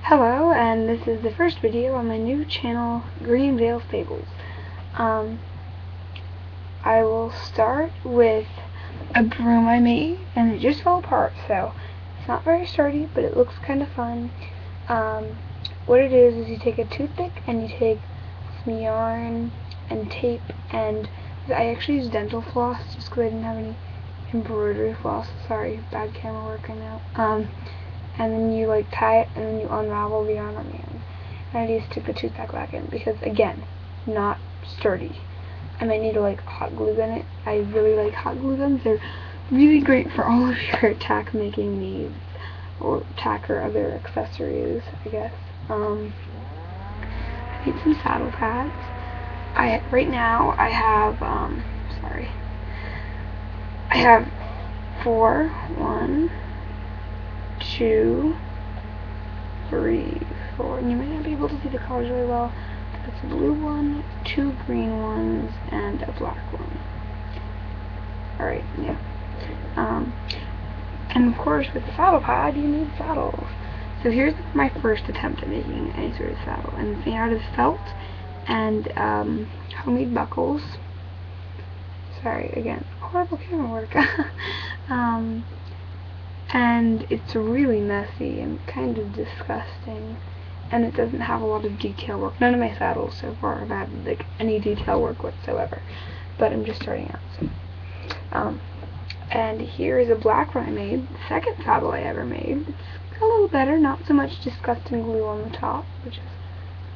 Hello, and this is the first video on my new channel, Greenvale Fables. I will start with a broom I made, and it just fell apart, so it's not very sturdy, but it looks kind of fun. What it is you take a toothpick, and you take some yarn and tape, and I actually used dental floss, just because I didn't have any embroidery floss. Sorry, bad camera work right now. And then you tie it, and then you unravel the yarn on the end. And I just stick the toothpick back in because, again, not sturdy. I might need to hot glue gun it. I really like hot glue guns. They're really great for all of your tack making needs, or tack or other accessories, I guess. I made some saddle pads. Right now I have I have 4. 1, 2, 3, 4. And you might not be able to see the colors really well. That's a blue one, 2 green ones, and a black one. Alright, yeah. And of course, with the saddle pad, you need saddles. So here's my first attempt at making any sort of saddle. And it's made out of felt and homemade buckles. Sorry, again, horrible camera work. And it's really messy and kind of disgusting, and it doesn't have a lot of detail work. None of my saddles so far have had any detail work whatsoever, but I'm just starting out. So, and here is a black one I made, the second saddle I ever made. It's a little better, not so much disgusting glue on the top, which is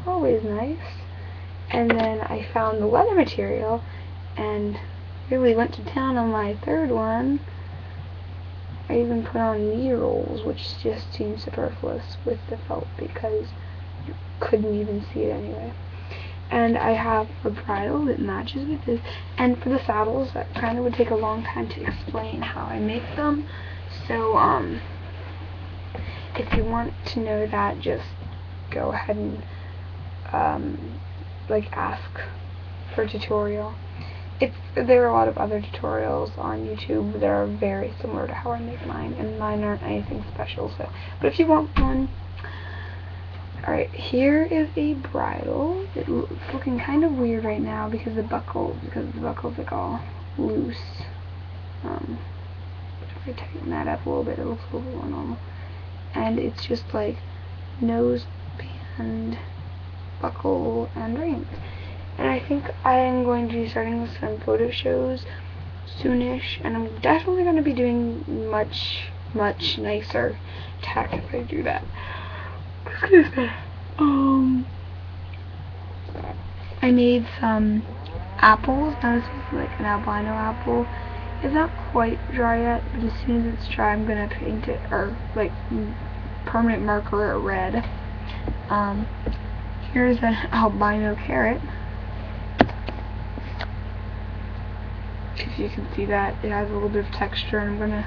always nice. And then I found the leather material and really went to town on my third one. I even put on knee rolls, which just seemed superfluous with the felt because you couldn't even see it anyway. And I have a bridle that matches with this. And for the saddles, that kind of would take a long time to explain how I make them. So, if you want to know that, just go ahead and, ask for a tutorial. There are a lot of other tutorials on YouTube that are very similar to how I make mine, and mine aren't anything special, so. But if you want one, alright, here is a bridle. It's looking kind of weird right now because the buckle's all loose. If I tighten that up a little bit, it looks a little more normal. And it's just nose band, buckle, and rings. And I think I am going to be starting with some photo shows soonish, and I'm definitely going to be doing much, much nicer tack if I do that. Excuse me. I made some apples. Now this is an albino apple. It's not quite dry yet, but as soon as it's dry, I'm going to paint it, or permanent marker it red. Here's an albino carrot. If you can see that, it has a little bit of texture, and I'm going to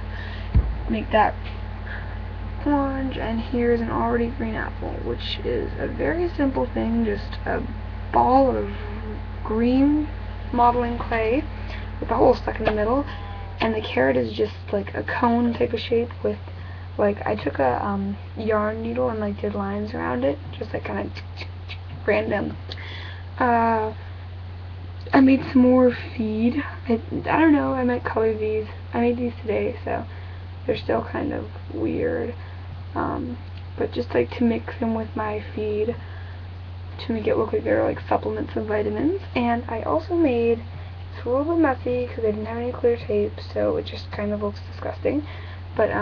make that orange. And here's an already green apple, which is a very simple thing, just a ball of green modeling clay with a hole stuck in the middle, and the carrot is just a cone type of shape with, I took a yarn needle and did lines around it, just kind of random. I made some more feed. I don't know, I might color these. I made these today, so they're still kind of weird. But just to mix them with my feed to make it look like they're supplements of vitamins. And I also made, it's a little bit messy because I didn't have any clear tape, so it just kind of looks disgusting. But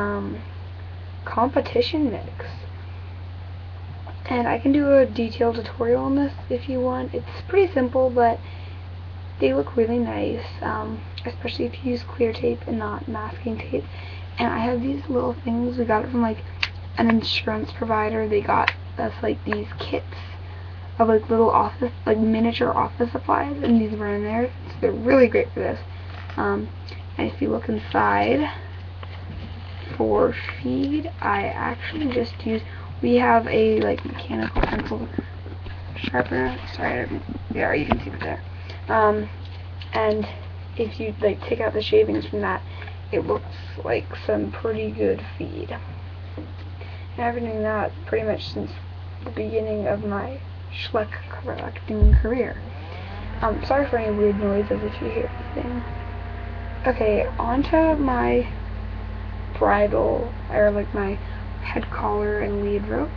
competition mix. And I can do a detailed tutorial on this if you want. It's pretty simple, but they look really nice, especially if you use clear tape and not masking tape. And I have these little things. We got it from an insurance provider. They got us these kits of little office, miniature office supplies, and these were in there. So they're really great for this. And if you look inside for feed, I actually just use. We have a mechanical pencil sharpener. Sorry, yeah, you can see it there. And if you take out the shavings from that, it looks like some pretty good feed. And I've been doing that pretty much since the beginning of my Schleich collecting career. Sorry for any weird noises if you hear anything. Okay, onto my bridle, or like my head collar and lead rope.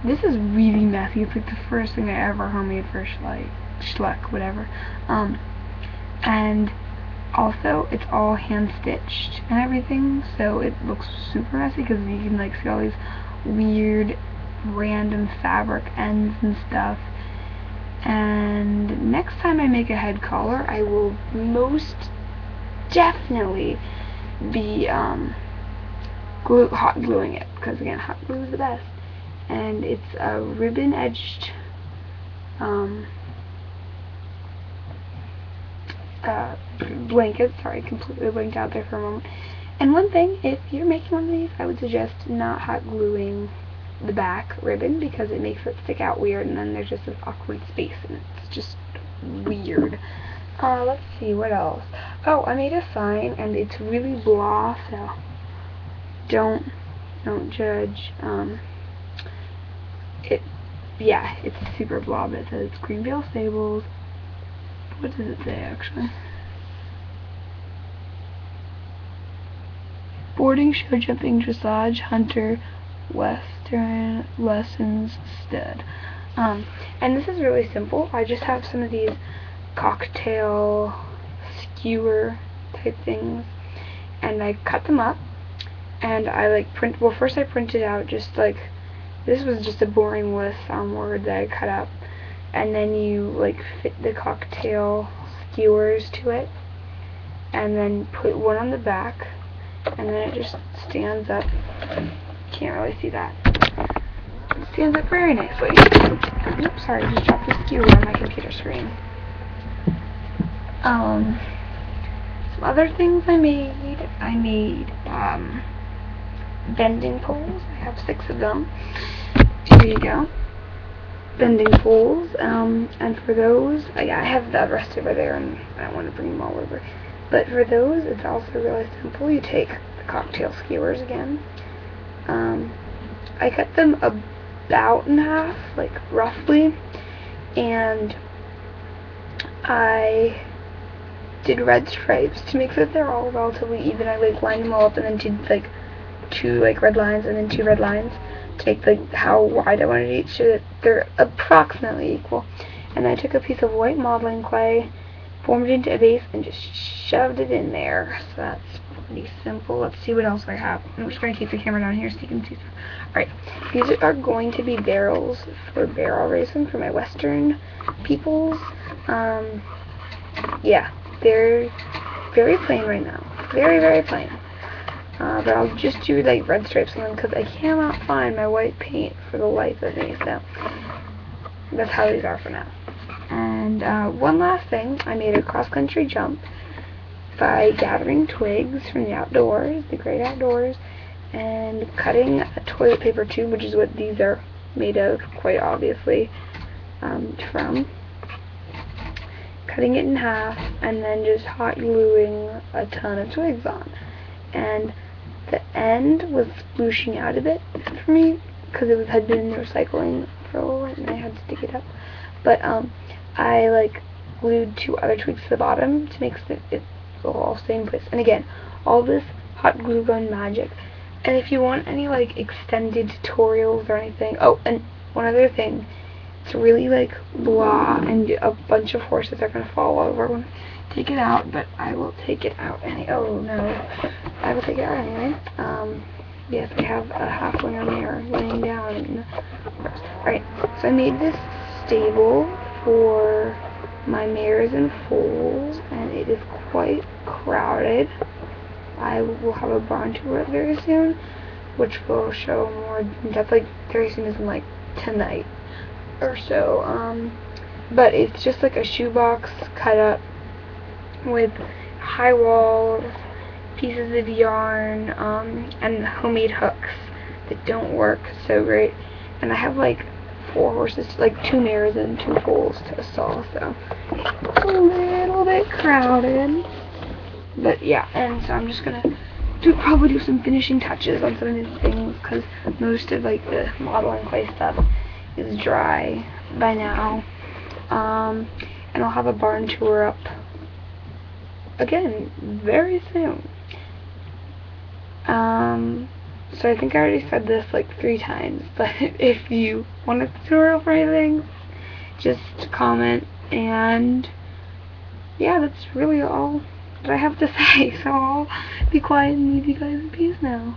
This is really messy. It's like the first thing I ever homemade for Schleich, whatever. And also, it's all hand stitched and everything, so it looks super messy because you can like see all these weird, random fabric ends and stuff. And next time I make a head collar, I will most definitely be hot gluing it, because again, hot glue is the best. And it's a ribbon edged blanket. Sorry, completely blanked out there for a moment. And one thing, if you're making one of these, I would suggest not hot gluing the back ribbon, because it makes it stick out weird, and then there's just this awkward space, and it's just weird. Let's see, what else? Oh, I made a sign, and it's really blah, so don't judge. It's super blah, but it says Greenvale Stables. What does it say, actually? Boarding, show jumping, dressage, hunter, Western lessons stud. And this is really simple. I just have some of these cocktail skewer type things, and I cut them up, and I like first I printed out just like, this was just a boring list on Word that I cut up, and then you like fit the cocktail skewers to it, and then put one on the back, and then it just stands up. Can't really see that. It stands up very nicely. Oops, sorry, I just dropped the skewer on my computer screen. Some other things I made, bending poles. I have 6 of them. Here you go. Bending poles, and for those, I have the rest over there, and I don't want to bring them all over. But for those, it's also really simple. You take the cocktail skewers again. I cut them about in half, like roughly, and I did red stripes to make sure that they're all relatively even. I like lined them all up and then did like 2 like red lines and then 2 red lines to make like how wide I wanted each, so that they're approximately equal. And I took a piece of white modeling clay, formed it into a base, and just shoved it in there. So that's pretty simple. Let's see what else I have. I'm just going to keep the camera down here so you can see stuff. Alright, these are going to be barrels for barrel racing for my Western peoples. Yeah, they're very plain right now. Very, very plain. But I'll just do like red stripes on them because I cannot find my white paint for the life of me. So that's how these are for now. And one last thing, I made a cross-country jump by gathering twigs from the outdoors, the great outdoors, and cutting a toilet paper tube, which is what these are made of, quite obviously, from. Cutting it in half, and then just hot gluing a ton of twigs on. And the end was splooshing out a bit for me, because it had been in the recycling for a while, and I had to dig it up. But I like glued 2 other twigs to the bottom to make it all stay in place. And again, all this hot glue gun magic. And if you want any like extended tutorials or anything, oh, and one other thing, it's really like blah, and a bunch of horses are gonna fall over when I take it out, but I will take it out I will take it out anyway. Yes, I have a halfling mare laying down in the forest. Alright, so I made this stable for my mares and foals, and it is quite crowded. I will have a barn tour very soon, which will show more in depth, like very soon as in like tonight or so. But it's just like a shoebox cut up with high walls, pieces of yarn, and homemade hooks that don't work so great. And I have like 4 horses, like 2 mares and 2 foals to stall, so it's a little bit crowded. But yeah, and so I'm just gonna to probably do some finishing touches on some of these things, because most of like the modeling clay stuff is dry by now. And I'll have a barn tour up again very soon. So I think I already said this like 3 times, but if you want a tutorial for anything, just comment, and yeah, that's really all that I have to say, so I'll be quiet and leave you guys in peace now.